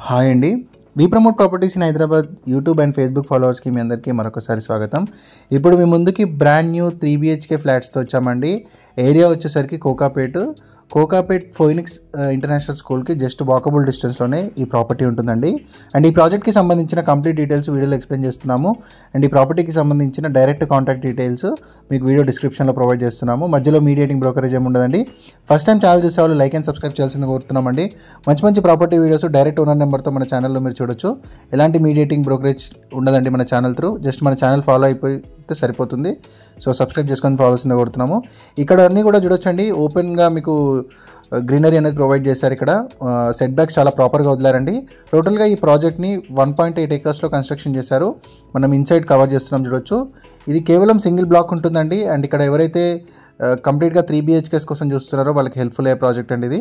Hi అండి. We promote properties in Hyderabad YouTube and Facebook ఫాలోవర్స్కి మీ అందరికీ మరొకసారి స్వాగతం. ఇప్పుడు మీ ముందుకి బ్రాండ్ న్యూ 3 BHK ఫ్లాట్స్తో వచ్చామండి. ఏరియా వచ్చేసరికి కోకాపేట్ ఫోయినిక్స్ ఇంటర్నేషనల్ స్కూల్కి జస్ట్ వాకబుల్ డిస్టెన్స్లోనే ఈ ప్రాపర్టీ ఉంటుందండి. అండ్ ఈ ప్రాజెక్ట్కి సంబంధించిన కంప్లీట్ డీటెయిల్స్ వీడియోలో ఎక్స్ప్లెయిన్ చేస్తున్నాము. అండ్ ఈ ప్రాపర్టీకి సంబంధించిన డైరెక్ట్ కాంటాక్ట్ డీటెయిల్స్ మీకు వీడియో డిస్క్రిప్షన్లో ప్రొవైడ్ చేస్తున్నాము. మధ్యలో మీడియేటింగ్ బ్రోకరేజ్ ఏమి ఉండదండి. ఫస్ట్ టైం ఛానల్ చూసే వాళ్ళు లైక్ అండ్ సబ్స్క్రైబ్ చేయాల్సింది కోరుతున్నామండి. మంచి ప్రాపర్టీ వీడియోస్ డైరెక్ట్ ఓనర్ నెంబర్తో మన ఛానల్లో మీరు చూడొచ్చు. ఎలాంటి మీడియేటింగ్ బ్రోకరేజ్ ఉండదండి మన ఛానల్ త్రూ. జస్ట్ మన ఛానల్ ఫాలో అయిపోతే సరిపోతుంది. సో సబ్స్క్రైబ్ చేసుకొని ఫాలో చేసింది కోరుతున్నాము. ఇక్కడ అన్నీ కూడా చూడొచ్చండి. ఓపెన్గా మీకు గ్రీనరీ అనేది ప్రొవైడ్ చేశారు. ఇక్కడ సెట్ బ్యాక్స్ చాలా ప్రాపర్గా వదిలారండి. టోటల్గా ఈ ప్రాజెక్ట్ని 1.8 acresలో కన్స్ట్రక్షన్ చేశారు. మనం ఇన్సైడ్ కవర్ చేస్తున్నాం చూడొచ్చు. ఇది కేవలం సింగిల్ బ్లాక్ ఉంటుందండి. అండ్ ఇక్కడ ఎవరైతే కంప్లీట్గా 3 BHKs కోసం చూస్తున్నారో వాళ్ళకి హెల్ప్ఫుల్ అయ్యే ప్రాజెక్ట్ అండి ఇది.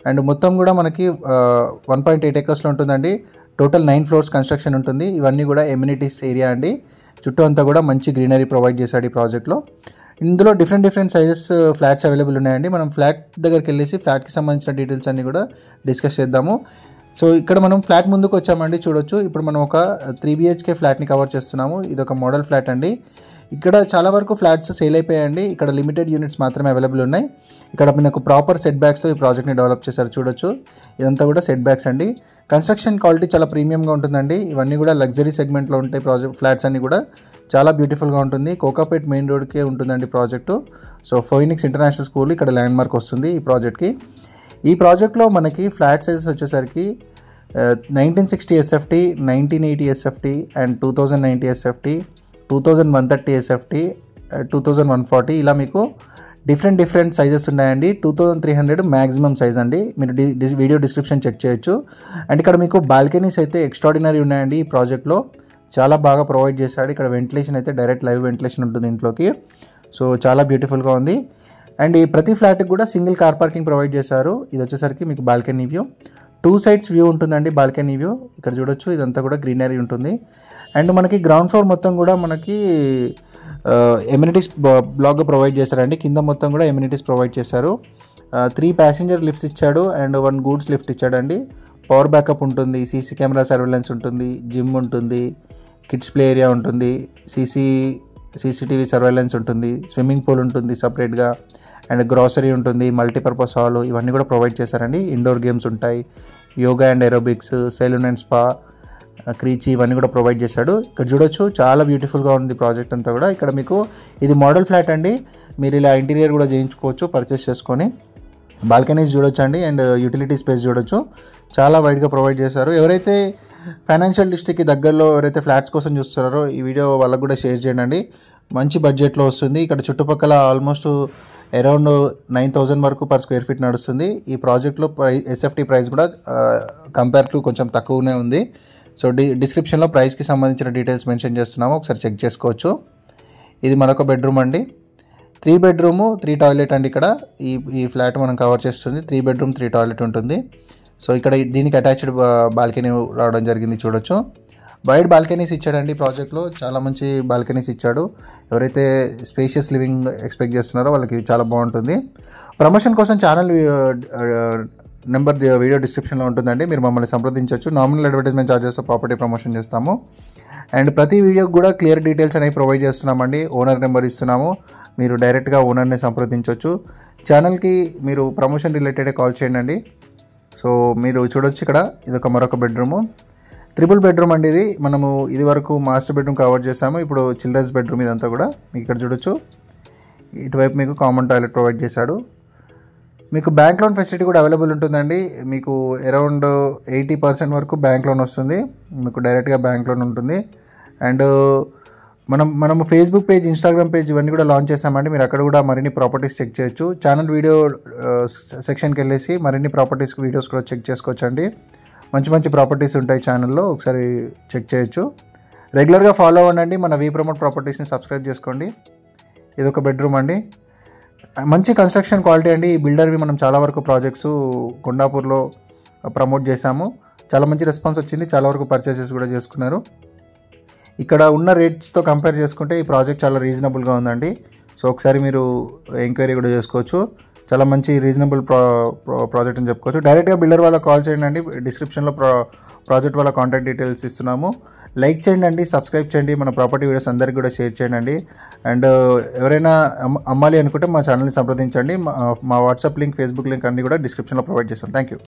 అండ్ మొత్తం కూడా మనకి 1.8 acresలో ఉంటుందండి. టోటల్ 9 floors కన్స్ట్రక్షన్ ఉంటుంది. ఇవన్నీ కూడా ఎమ్యూనిటీస్ ఏరియా అండి. చుట్టూ అంతా కూడా మంచి గ్రీనరీ ప్రొవైడ్ చేశాడు ఈ ప్రాజెక్ట్లో. ఇందులో డిఫరెంట్ సైజెస్ ఫ్లాట్స్ అవైలబుల్ ఉన్నాయండి. మనం ఫ్లాట్ దగ్గరికి వెళ్ళేసి ఫ్లాట్కి సంబంధించిన డీటెయిల్స్ అన్నీ కూడా డిస్కస్ చేద్దాము. సో ఇక్కడ మనం ఫ్లాట్ ముందుకు వచ్చామండి, చూడొచ్చు. ఇప్పుడు మనం ఒక 3 BHK ఫ్లాట్ని కవర్ చేస్తున్నాము. ఇది ఒక మోడల్ ఫ్లాట్ అండి. ఇక్కడ చాలా వరకు ఫ్లాట్స్ సేల్ అయిపోయాయండి. ఇక్కడ లిమిటెడ్ యూనిట్స్ మాత్రమే అవైలబుల్ ఉన్నాయి. ఇక్కడ మనకు ప్రాపర్ సెట్ బ్యాక్స్తో ఈ ప్రాజెక్ట్ని డెవలప్ చేశారు చూడొచ్చు. ఇదంతా కూడా సెట్ బ్యాక్స్ అండి. కన్స్ట్రక్షన్ క్వాలిటీ చాలా ప్రీమియంగా ఉంటుందండి. ఇవన్నీ కూడా లగ్జరీ సెగ్మెంట్లో ఉంటాయి. ఫ్లాట్స్ అన్నీ కూడా చాలా బ్యూటిఫుల్గా ఉంటుంది. కోకాపేట్ మెయిన్ రోడ్కే ఉంటుందండి ప్రాజెక్టు. సో ఫోయినిక్స్ ఇంటర్నేషనల్ స్కూల్ ఇక్కడ ల్యాండ్ మార్క్ వస్తుంది ఈ ప్రాజెక్ట్కి. ఈ ప్రాజెక్ట్లో మనకి ఫ్లాట్ సైజెస్ వచ్చేసరికి 1960 SFT, 1980 SFT and 2090 SFT, 2130 SFT, 2140 ఇలా మీకు డిఫరెంట్ సైజెస్ ఉన్నాయండి. 2300 మ్యాక్సిమం సైజ్ అండి. మీరు వీడియో డిస్క్రిప్షన్ చెక్ చేయొచ్చు. అండ్ ఇక్కడ మీకు బాల్కనీస్ అయితే ఎక్స్ట్రాడినరీ ఉన్నాయండి. ఈ ప్రాజెక్ట్లో చాలా బాగా ప్రొవైడ్ చేశాడు. ఇక్కడ వెంటిలేషన్ అయితే డైరెక్ట్ లైవ్ వెంటిలేషన్ ఉంటుంది ఇంట్లోకి. సో చాలా బ్యూటిఫుల్గా ఉంది. అండ్ ఈ ప్రతి ఫ్లాట్కి కూడా సింగిల్ కార్ పార్కింగ్ ప్రొవైడ్ చేశారు. ఇది వచ్చేసరికి మీకు బాల్కనీ వ్యూ, 2 sides వ్యూ ఉంటుందండి. బాల్కనీ వ్యూ ఇక్కడ చూడొచ్చు. ఇదంతా కూడా గ్రీనరీ ఉంటుంది. అండ్ మనకి గ్రౌండ్ ఫ్లోర్ మొత్తం కూడా మనకి ఎమ్యూనిటీస్ బ్లాక్గా ప్రొవైడ్ చేశారండి. కింద మొత్తం కూడా ఎమ్యూనిటీస్ ప్రొవైడ్ చేశారు. 3 passenger లిఫ్ట్స్ ఇచ్చాడు అండ్ 1 goods లిఫ్ట్ ఇచ్చాడండి. పవర్ బ్యాకప్ ఉంటుంది, సీసీ కెమెరా సర్వేలెన్స్ ఉంటుంది, జిమ్ ఉంటుంది, కిడ్స్ ప్లే ఏరియా ఉంటుంది, CCTV సర్వేలెన్స్ ఉంటుంది, స్విమ్మింగ్ పూల్ ఉంటుంది సపరేట్గా, అండ్ గ్రాసరీ ఉంటుంది, మల్టీపర్పస్ హాల్ ఇవన్నీ కూడా ప్రొవైడ్ చేశారండి. ఇండోర్ గేమ్స్ ఉంటాయి, yoga and aerobics, salon and spa, creche ఇవన్నీ కూడా ప్రొవైడ్ చేశాడు. ఇక్కడ చూడొచ్చు చాలా బ్యూటిఫుల్గా ఉంది ప్రాజెక్ట్ అంతా కూడా. ఇక్కడ మీకు ఇది మోడల్ ఫ్లాట్ అండి. మీరు ఇలా ఇంటీరియర్ కూడా చేయించుకోవచ్చు పర్చేస్ చేసుకొని. బాల్కనీస్ చూడొచ్చు అండి. అండ్ యూటిలిటీ స్పేస్ చూడొచ్చు. చాలా వైడ్గా ప్రొవైడ్ చేశారు. ఎవరైతే ఫైనాన్షియల్ డిస్ట్రిక్ట్కి దగ్గరలో ఎవరైతే ఫ్లాట్స్ కోసం చూస్తున్నారో ఈ వీడియో వాళ్ళకు కూడా షేర్ చేయండి. మంచి బడ్జెట్లో వస్తుంది. ఇక్కడ చుట్టుపక్కల ఆల్మోస్ట్ అరౌండ్ 9000 వరకు పర్ స్క్వేర్ ఫీట్ నడుస్తుంది. ఈ ప్రాజెక్ట్లో SFT ప్రైస్ కూడా కంపేర్ టు కొంచెం తక్కువనే ఉంది. సో డిస్క్రిప్షన్లో ప్రైస్కి సంబంధించిన డీటెయిల్స్ మెన్షన్ చేస్తున్నాము, ఒకసారి చెక్ చేసుకోవచ్చు. ఇది మరొక బెడ్రూమ్ అండి. 3 bedroom 3 toilet అండి. ఇక్కడ ఈ ఫ్లాట్ మనం కవర్ చేస్తుంది. 3 bedroom 3 toilet ఉంటుంది. సో ఇక్కడ దీనికి అటాచ్డ్ బాల్కనీ రావడం జరిగింది చూడొచ్చు. వైడ్ బాల్కనీస్ ఇచ్చాడండి ప్రాజెక్ట్లో. చాలా మంచి బాల్కనీస్ ఇచ్చాడు. ఎవరైతే స్పేషియస్ లివింగ్ ఎక్స్పెక్ట్ చేస్తున్నారో వాళ్ళకి ఇది చాలా బాగుంటుంది. ప్రమోషన్ కోసం ఛానల్ నెంబర్ వీడియో డిస్క్రిప్షన్లో ఉంటుందండి. మీరు మమ్మల్ని సంప్రదించవచ్చు. Nominal advertisement charges property promotion చేస్తాము. అండ్ ప్రతి వీడియోకి కూడా క్లియర్ డీటెయిల్స్ అనేవి ప్రొవైడ్ చేస్తున్నామండి. ఓనర్ నెంబర్ ఇస్తున్నాము, మీరు డైరెక్ట్గా ఓనర్ని సంప్రదించవచ్చు. ఛానల్కి మీరు ప్రమోషన్ రిలేటెడ్ కాల్ చేయండి. సో మీరు చూడొచ్చు ఇక్కడ ఇదొక మరొక బెడ్రూము, 3 bedroom అండి. ఇది వరకు మాస్టర్ బెడ్రూమ్ కవర్ చేసాము. ఇప్పుడు చిల్డ్రన్స్ బెడ్రూమ్ ఇదంతా కూడా మీకు ఇక్కడ చూడొచ్చు. ఇటువైపు మీకు కామన్ టాయిలెట్ ప్రొవైడ్ చేశాడు. మీకు బ్యాంక్ లోన్ ఫెసిలిటీ కూడా అవైలబుల్ ఉంటుందండి. మీకు అరౌండ్ 80% వరకు బ్యాంక్ లోన్ వస్తుంది. మీకు డైరెక్ట్గా బ్యాంక్ లోన్ ఉంటుంది. అండ్ మనము ఫేస్బుక్ పేజ్, ఇన్స్టాగ్రామ్ పేజ్ ఇవన్నీ కూడా లాంచ్ చేసామండి. మీరు అక్కడ కూడా మరిన్ని ప్రాపర్టీస్ చెక్ చేయొచ్చు. ఛానల్ వీడియో సెక్షన్కి వెళ్ళేసి మరిన్ని ప్రాపర్టీస్ వీడియోస్ కూడా చెక్ చేసుకోవచ్చు అండి. మంచి ప్రాపర్టీస్ ఉంటాయి ఛానల్లో, ఒకసారి చెక్ చేయొచ్చు. రెగ్యులర్గా ఫాలో అవ్వండి. మన వి ప్రమోట్ ప్రాపర్టీస్ని సబ్స్క్రైబ్ చేసుకోండి. ఇదొక బెడ్రూమ్ అండి. మంచి కన్స్ట్రక్షన్ క్వాలిటీ అండి. ఈ బిల్డర్వి మనం చాలా వరకు ప్రాజెక్ట్స్ కొండాపూర్లో ప్రమోట్ చేశాము. చాలా మంచి రెస్పాన్స్ వచ్చింది. చాలా వరకు పర్చేసెస్ కూడా చేసుకున్నారు. ఇక్కడ ఉన్న రేట్స్తో కంపేర్ చేసుకుంటే ఈ ప్రాజెక్ట్ చాలా రీజనబుల్గా ఉందండి. సో ఒకసారి మీరు ఎంక్వైరీ కూడా చేసుకోవచ్చు. చాలా మంచి రీజనబుల్ ప్రాజెక్ట్ అని చెప్పుకోవచ్చు. డైరెక్ట్గా బిల్డర్ వాళ్ళకి కాల్ చేయండి అండి. డిస్క్రిప్షన్లో ప్రాజెక్ట్ వాళ్ళ కాంటాక్ట్ డీటెయిల్స్ ఇస్తున్నాము. లైక్ చేయండి అండి, సబ్స్క్రైబ్ చేయండి, మన ప్రాపర్టీ వీడియోస్ అందరికీ కూడా షేర్ చేయండి అండి. అండ్ ఎవరైనా అమ్మాలి అనుకుంటే మా ఛానల్ని సంప్రదించండి. మా వాట్సాప్ లింక్, ఫేస్బుక్ లింక్ అన్నీ కూడా డిస్క్రిప్షన్లో ప్రొవైడ్ చేస్తాం. Thank you.